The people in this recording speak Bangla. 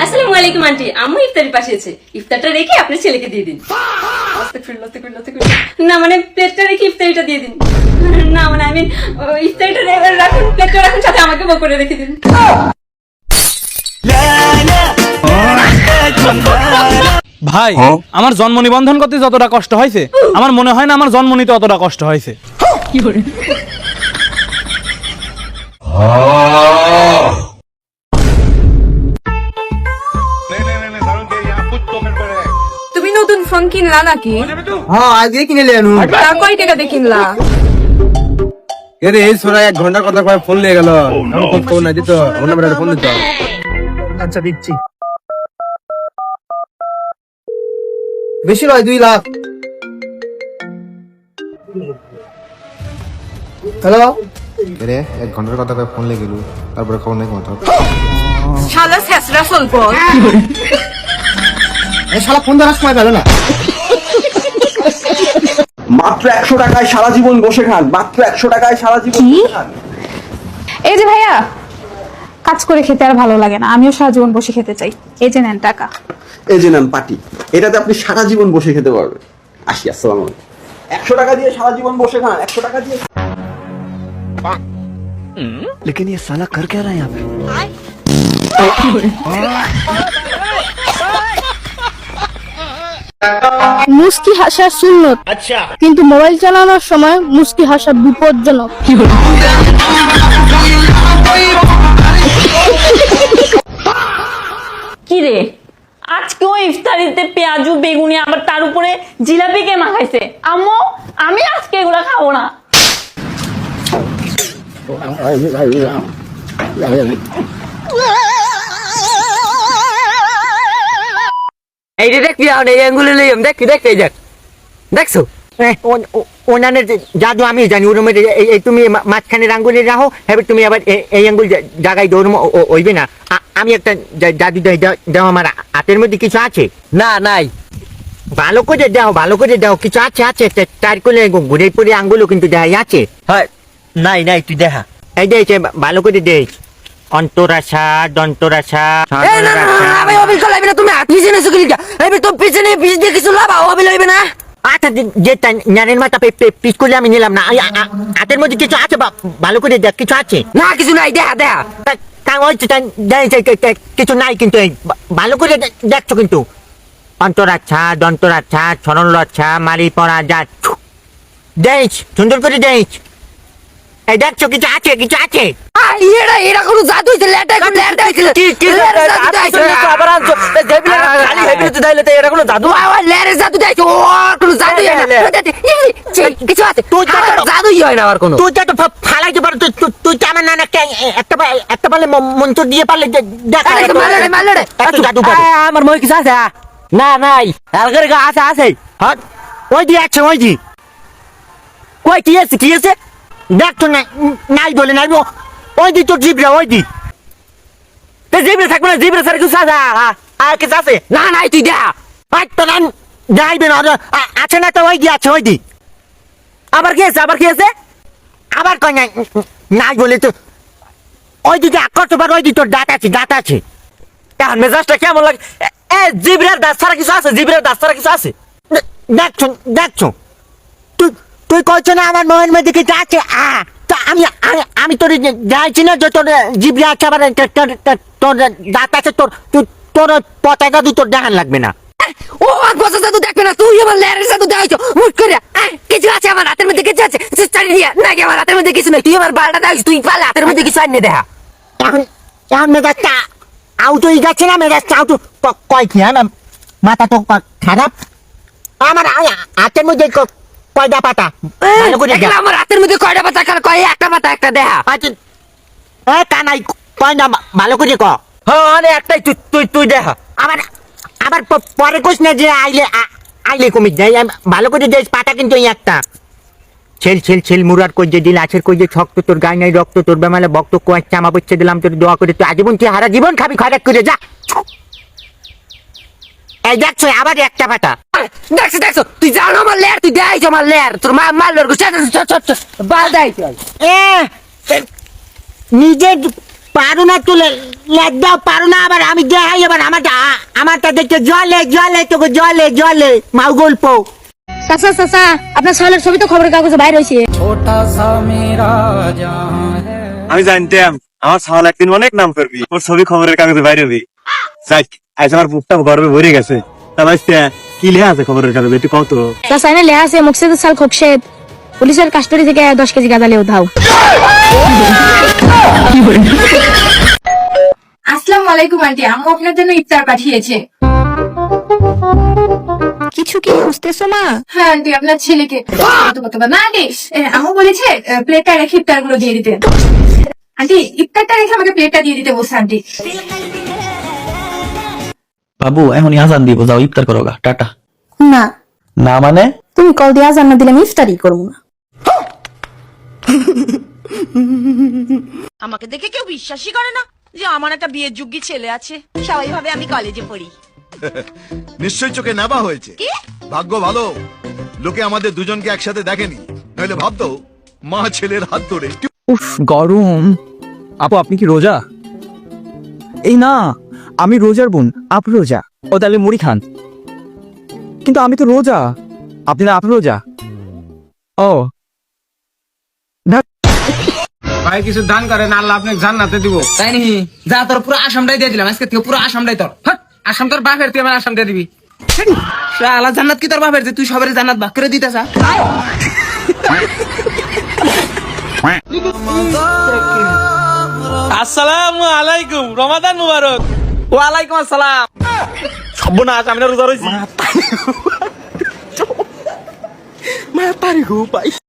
আসসালামু আলাইকুম আন্টি, আম্মু ইফতারি পাঠিয়েছে। ইফতারটা রেখে আপনার ছেলেকে দিয়ে দিন। না মানে প্লেটটা রেখে ইফতারিটা দিয়ে দিন। না মানে আমি ইফতারিটা রাখুন, প্লেটটা রাখুন, সাথে আমাকে বক করে রেখে দিন। ভাই আমার জন্ম নিবন্ধন করতে যতটা কষ্ট হয়েছে আমার মনে হয় না আমার জন্ম নিতে অতটা কষ্ট হয়েছে। তুমি নতুন ফোন কিনলা নাকি? হ্যাঁ আজকে কিনে লেনু। তা কয় টাকা দিয়ে কিনলা? এরে এই সোরা 1 ঘন্টার কথা কয় ফোন নিয়ে গেল। আমি ফোন না দিত, ওর নাম্বারে ফোন দিত। আচ্ছা দিচ্ছি। বেশি নয় 2 লাখ। হ্যালো এরে 1 ঘন্টার কথা কয় ফোন লেগে গেল, তারপরে খবর নাই কথা। শালা ছেসরা ফোন ফোন। এই শালা ফোন ধরার সময় পেল না। মাত্র 100 টাকায় সারা জীবন বসে খান, মাত্র 100 টাকায় সারা জীবন বসে খান। এই যে ভাইয়া, কাজ করে খেতে আর ভালো লাগে না, আমিও সারা জীবন বসে খেতে চাই। এই যে নেন টাকা। এই যে নেন পার্টি, এটাতে আপনি সারা জীবন বসে খেতে পারবেন। আসি, আসসালামু আলাইকুম। 100 টাকা দিয়ে সারা জীবন বসে খান, 100 টাকা দিয়ে। लेकिन ये साला कर क्या रहा है यहाँ पे? মুস্কি হাসা সুন্নত, কিন্তু মোবাইল চালানোর সময় মুস্কি হাসা বিপজ্জনক। কি রে, আজকেও ইফতারিতে পেঁয়াজু বেগুনি আবার তার উপরে জিলাপি কে মাখাইছে। আম্মু আমি আজকে এগুলা খাবো না। এই যে দেখবি এই আঙ্গুলে লইম দেখ দেখ এই দেখ দেখছো ওনানের জাদু আমি জানি ওর মধ্যে এই তুমি মাঝখানের আঙ্গুলে রাখো এবার তুমি আবার এই আঙ্গুল জায়গায় দৌড় হইবে না। আমি একটা জাদু দাও আমার হাতের মধ্যে কিছু আছে না নাই ভালো করে দাও ভালো করে দাও কিছু আছে আছে তার করে ঘুরে পড়ে আঙ্গুলও কিন্তু দেখাই আছে। হ্যাঁ নাই নাই তুই দেখা এই যে ভালো করে দে অন্তরাশা দন্তরাশা। তুমি হাত পিছনে তো পিছনে পিছ দিয়ে কিছু লাভ হবে লইবে না। আচ্ছা যে জ্ঞানের মাথা পিস করলে আমি নিলাম না। হাতের মধ্যে কিছু আছে ভালো করে দেখ কিছু আছে না কিছু নাই দেখা দেখা কিছু নাই কিন্তু ভালো করে দেখছো কিন্তু অন্তরাচ্ছা দন্তরাচ্ছা সরলচ্ছা মারি পড়া যা দেখ সুন্দর করে দেখ এই দেখছো কিছু আছে কিছু আছে। এরা কোনো জাদু হইছে লেটা কোন লেটা হইছে কি আবার আনছো খালি হেবিতে দাইলে তো এরা কোনো জাদু লেরে জাদু দেইছো ও কোনো জাদু হয় না কিছু আছে তুই জাদুই হয় না আর কোনো তুই তো ফালাইতে পারো তুই তো আমার নানা একটা পারলে মন্ত্র দিয়ে পারলে দেখা মারলে একটু জাদু পারে আমার মই কিছু আছে না নাই আলগের গা আছে আছে হ্যাঁ ওই দি আছে ওই দি কই কি আছে দেখতো না নাই বলে নাই ওই দি তোর জিবরা ওই দি জিবরা থাকবে না জিবরা স্যার কিছু আছে আর কিছু আছে না নাই তুই দেখা তো না যাইবে না আছে না তো ওই দি আছে ওই দি আবার কি আছে আবার কই নাই বলে তো ওই দিকে আকর্ষ পার ওই দি তোর দাঁত আছে এখন মেজাজটা কেমন লাগে জিবরার দাঁত ছাড়া কিছু আছে জিবরার দাঁত ছাড়া কিছু আছে দেখছো তুই কইছ না আমার মনের মধ্যে কিছু আছে তা আমি তোর যাইছি না যে তোর জিবরা আছে আবার তোর দাঁত আছে তোর পতাকা তোর দেখান লাগবে না। ও আগবাসা জাদু দেখবে না তুই আমার লেরের জাদু দেখাইছো মুট করে কিছু আছে আমার হাতের মধ্যে কিছু আছে সিস্টারি দিয়া নাকি আমার হাতের মধ্যে কিছু নাই তুই আমার বালটা দেখাইছ তুই পালে হাতের মধ্যে কিছু আনে দেখা এখন মেজাজটা আউটো যাচ্ছে না মেজাজটা আউটো কয় কি না মাথা তো খারাপ আমার হাতের মধ্যে কয়টা পাতা ভালো করে আমার হাতের মধ্যে কয়টা পাতা কয় একটা পাতা একটা দেখা আচ্ছা কানাই কয় না ভালো করে ক হ্যাঁ একটাই তুই দেখা আবার পরে কোস না যে আইলে কমি যাই ভালো করে যাই পাতা কিন্তু একটা ছেল মুরার কই যে দিল আছের কই যে শক্ত তোর গায়ে নাই রক্ত তোর বেমালে বক্ত কোয়াচ চামা পড়ছে দিলাম তোর দোয়া করে তুই আজীবন তুই হারা জীবন খাবি খয়রাক করে যা এই দেখছো আবার একটা পাতা দেখছো তুই জানো আমার লের তুই দেখাইছ আমার লের তোর মা মারলোর বাল দেখাইছ নিজের পারো না তুলে লেট দাও, পারো না আবার আমি দেখাই এবার আমারটা দেখতে জলে জলে তোকে জলে জলে মাউ গল্প। চাচা চাচা আপনার সালের ছবি তো খবরের কাগজে বাইরে হয়েছে। আমি জানতাম আমার সাল একদিন অনেক নাম করবি, ওর ছবি খবরের কাগজে বাইরে হবি। আজ আমার বুকটা গর্বে ভরে গেছে। তা ভাইস্তা কি লেখা আছে খবরের কাগজে একটু কত? চাচা এনে লেখা আছে মুকসেদের সাল খোকশেদ পুলিশের কাস্টডি থেকে 10 কেজি গাঁজা লিয়ে উধাও। আসসালামু আলাইকুম আন্টি, আম্মু আপনার জন্য ইফতার পাঠিয়েছে। কিছু কি খুঁজতেছো মা? হ্যাঁ আন্টি, আপনার ছেলেকে না আন্টি, আম্মু বলেছে প্লেটটা রেখে ইফতার গুলো দিয়ে দিতে। আন্টি ইফতারটা রেখে আমাকে প্লেটটা দিয়ে দিতে বলছে আন্টি। বাবু এখনই আজান দিব, যাও ইফতার করো গা, টাটা। না না মানে? তুমি কল দিয়ে আজান না দিলে আমি ইফতারই করবো না। আমাকে দেখে কেউ বিশ্বাসই করে না যে আমার একটা বিয়ের যোগ্যী ছেলে আছে। সবাই ভাবে আমি কলেজে পড়ি। নিশ্চয় চোখে নেবা হয়েছে। ভাগ্য ভালো লোকে আমাদের দুজনকে একসাথে দেখেনি, নইলে ভাবতো মা ছেলের হাত ধরে। উফ গরম। আপু আপনি কি রোজা? এই না, আমি রোজার বোন, আপনি রোজা। ও তাহলে মুড়ি খান। কিন্তু আমি তো রোজা। আপনি না, আপনি রোজা। ও ভাই কিছু দান করেন, আল্লাহ আপনাকে জান্নাতে দিব। তাই নাকি? যা তোর পুরো আসামটাই দিয়ে দিলাম আজকে থেকে, পুরো আসামটাই তোর। আসাম তোর বাপের, তুই আমার আসাম দিয়ে দিবি। আল্লাহ জান্নাত কি তোর বাপের যে তুই সবারই জান্নাত ভাগ করে দিতেছ? আসসালামু আলাইকুম, রমাদান মুবারক। ওয়ালাইকুম আসসালাম। সর্বনাশ, আমি না রোজা রয়েছি।